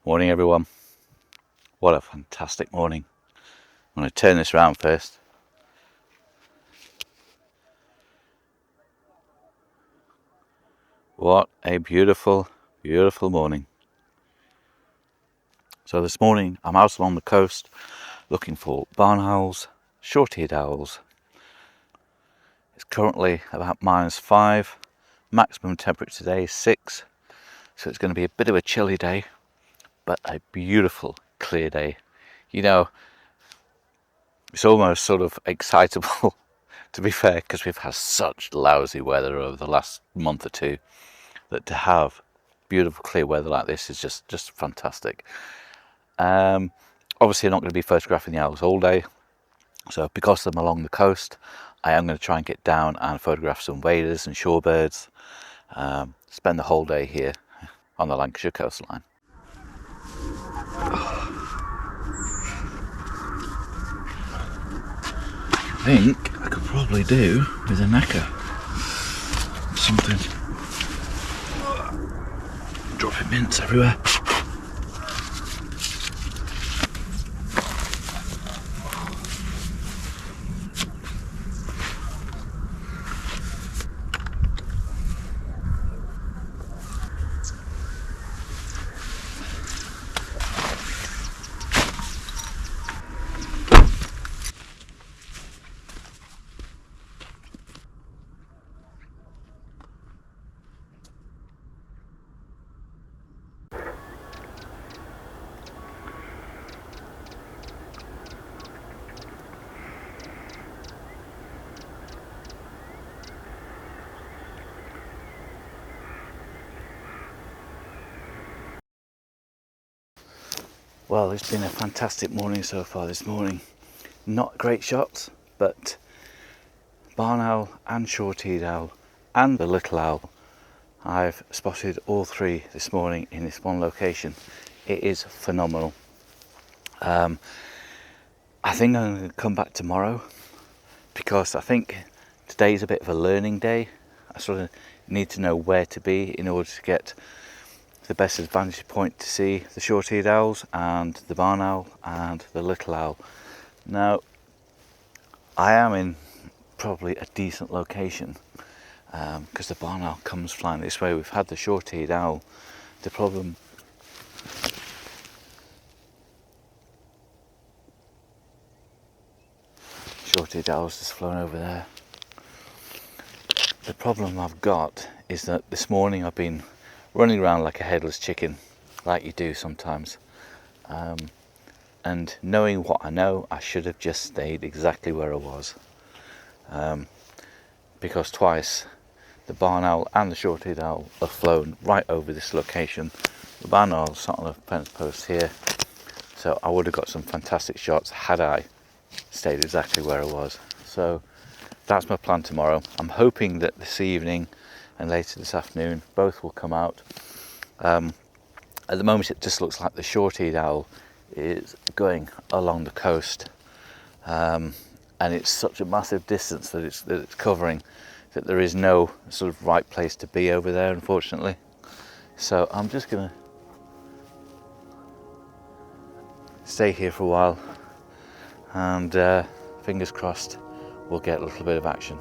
Morning everyone, what a fantastic morning. I'm going to turn this around first. What a beautiful, beautiful morning. So this morning I'm out along the coast looking for barn owls, short-eared owls. It's currently about -5, maximum temperature today is 6, so it's going to be a bit of a chilly day, but a beautiful clear day. You know, it's almost sort of excitable to be fair, because we've had such lousy weather over the last month or two, that to have beautiful clear weather like this is just fantastic. Obviously I'm not going to be photographing the owls all day, so because I'm along the coast I am going to try and get down and photograph some waders and shorebirds, spend the whole day here on the Lancashire coastline. I think I could probably do with a necker something. Dropping mints everywhere. Well, it's been a fantastic morning so far this morning. Not great shots, but barn owl and short-eared owl and the little owl, I've spotted all three this morning in this one location. It is phenomenal. I think I'm going to come back tomorrow, because I think today's a bit of a learning day. I sort of need to know where to be in order to get the best vantage point to see the short-eared owls and the barn owl and the little owl. Now, I am in probably a decent location, because the barn owl comes flying this way. We've had the short-eared owl. The problem short-eared owl's just flown over there. The problem I've got is that this morning I've been running around like a headless chicken, like you do sometimes, and knowing what I know, I should have just stayed exactly where I was, because twice the barn owl and the short-eared owl have flown right over this location. The barn owl sat on a fence post here, so I would have got some fantastic shots had I stayed exactly where I was. So that's my plan tomorrow. I'm hoping that this evening and later this afternoon both will come out. At the moment it just looks like the short-eared owl is going along the coast, and it's such a massive distance that it's covering, that there is no sort of right place to be over there, unfortunately. So I'm just gonna stay here for a while, and fingers crossed we'll get a little bit of action.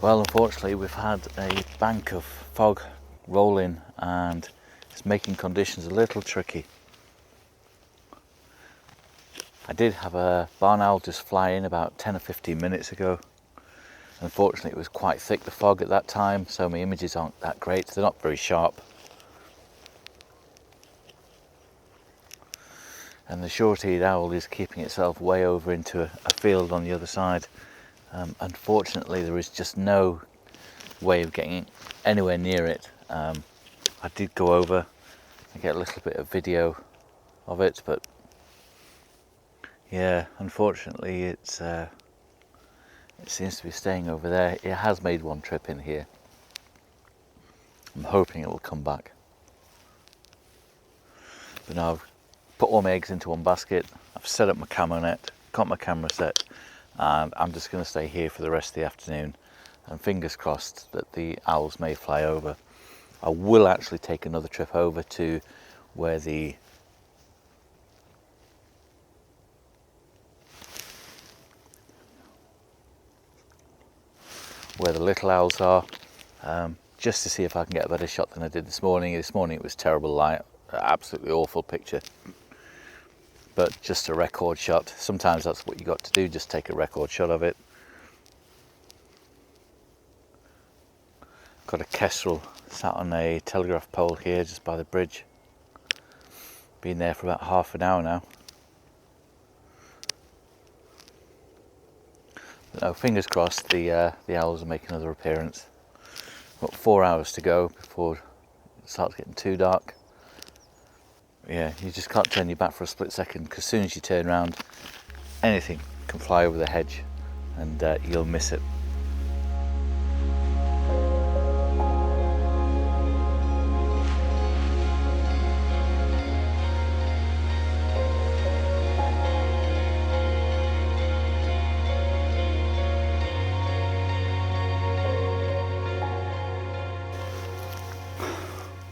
Well, unfortunately we've had a bank of fog roll in and it's making conditions a little tricky. I did have a barn owl just fly in about 10 or 15 minutes ago. Unfortunately it was quite thick, the fog at that time, so my images aren't that great, they're not very sharp. And the short-eared owl is keeping itself way over into a field on the other side. Unfortunately there is just no way of getting anywhere near it. I did go over and get a little bit of video of it, but yeah, unfortunately it seems to be staying over there. It has made one trip in here. I'm hoping it will come back. But now I've put all my eggs into one basket, I've set up my camo net, got my camera set, and I'm just going to stay here for the rest of the afternoon, and fingers crossed that the owls may fly over. I will actually take another trip over to where the little owls are, just to see if I can get a better shot than I did this morning. This morning it was terrible light, absolutely awful picture, but just a record shot. Sometimes that's what you got to do, just take a record shot of it. Got a kestrel sat on a telegraph pole here just by the bridge. Been there for about half an hour now. No, fingers crossed the owls will make another appearance. Got 4 hours to go before it starts getting too dark. Yeah, you just can't turn your back for a split second, because as soon as you turn around, anything can fly over the hedge and you'll miss it.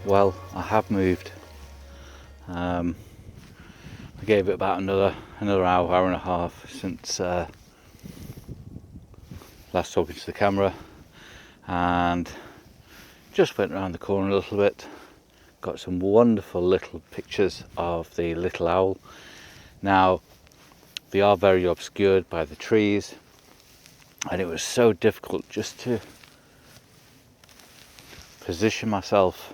Well, I have moved. I gave it about another hour and a half since last talking to the camera, and just went around the corner a little bit. Got some wonderful little pictures of the little owl. Now, they are very obscured by the trees, and it was so difficult just to position myself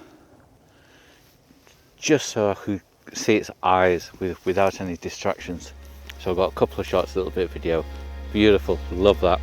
just so I could see its eyes without any distractions. So I got a couple of shots, a little bit of video. Beautiful, love that.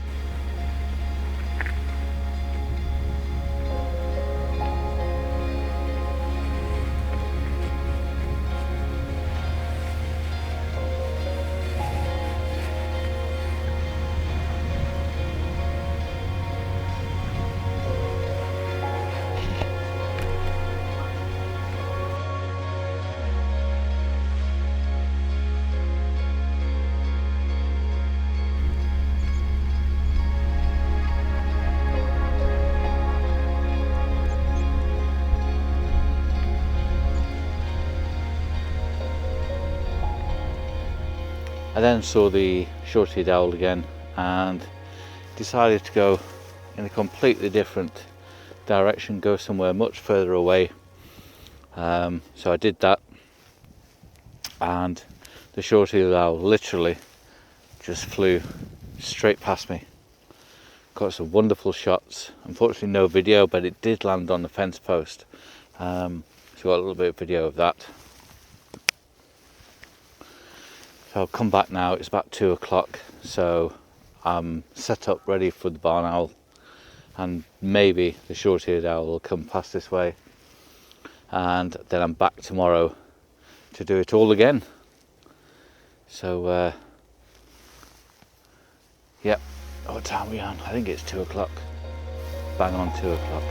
I then saw the short-eared owl again and decided to go in a completely different direction, go somewhere much further away. So I did that, and the short-eared owl literally just flew straight past me. Got some wonderful shots. Unfortunately no video, but it did land on the fence post. So got a little bit of video of that. So I'll come back now. It's about 2 o'clock, so I'm set up ready for the barn owl, and maybe the short-eared owl will come past this way, and then I'm back tomorrow to do it all again. So yep, what time are we on? I think it's 2 o'clock, bang on 2 o'clock.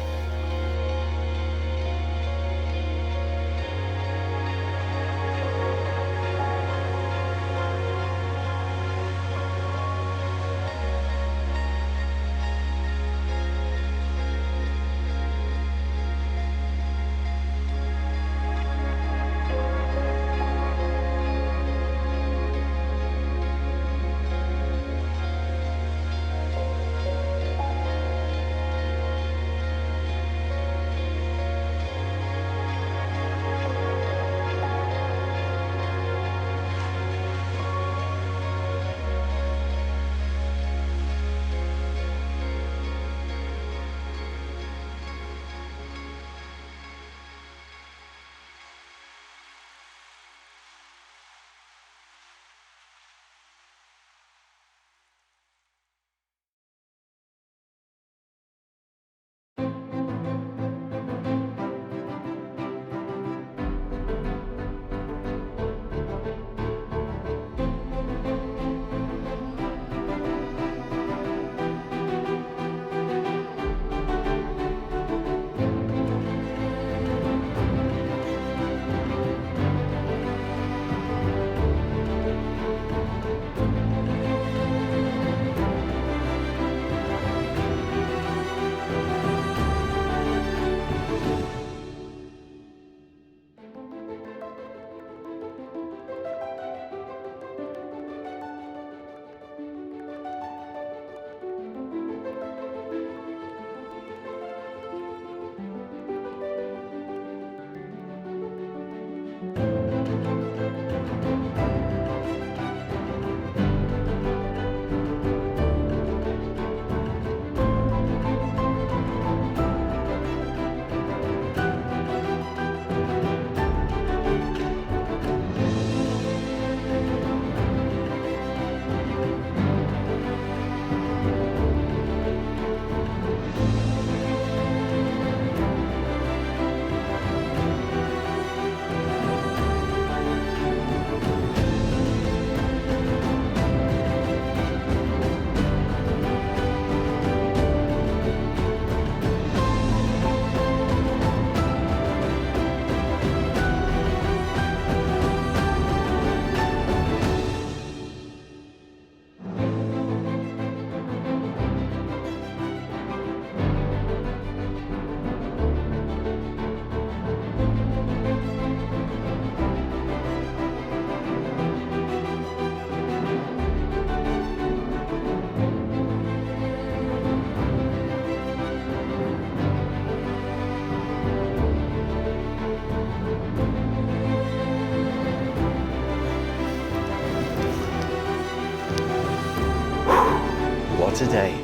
What a day.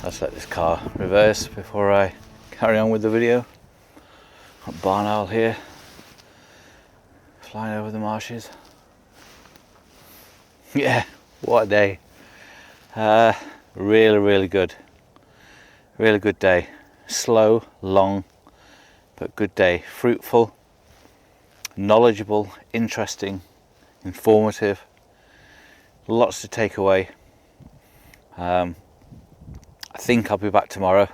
Let's let this car reverse before I carry on with the video. Got barn owl here, flying over the marshes. Yeah, what a day. Really good. Really good day. Slow, long, but good day. Fruitful, knowledgeable, interesting, informative. Lots to take away. I think I'll be back tomorrow.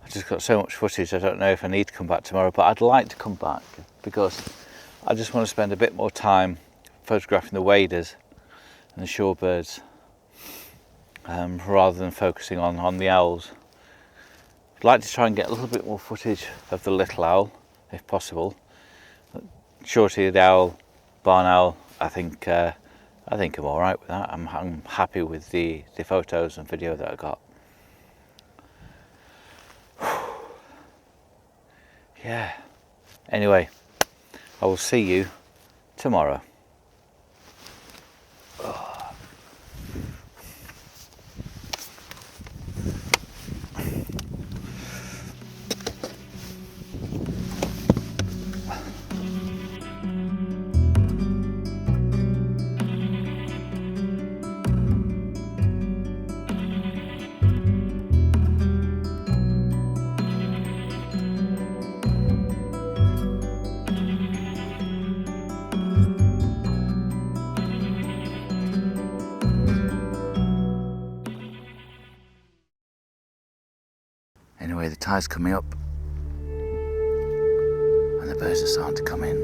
I just got so much footage, I don't know if I need to come back tomorrow, but I'd like to come back because I just want to spend a bit more time photographing the waders and the shorebirds rather than focusing on the owls. I'd like to try and get a little bit more footage of the little owl if possible. Short-eared owl, barn owl, I think I'm alright with that. I'm happy with the photos and video that I got. Yeah. Anyway, I will see you tomorrow. Anyway, the tide's coming up and the birds are starting to come in.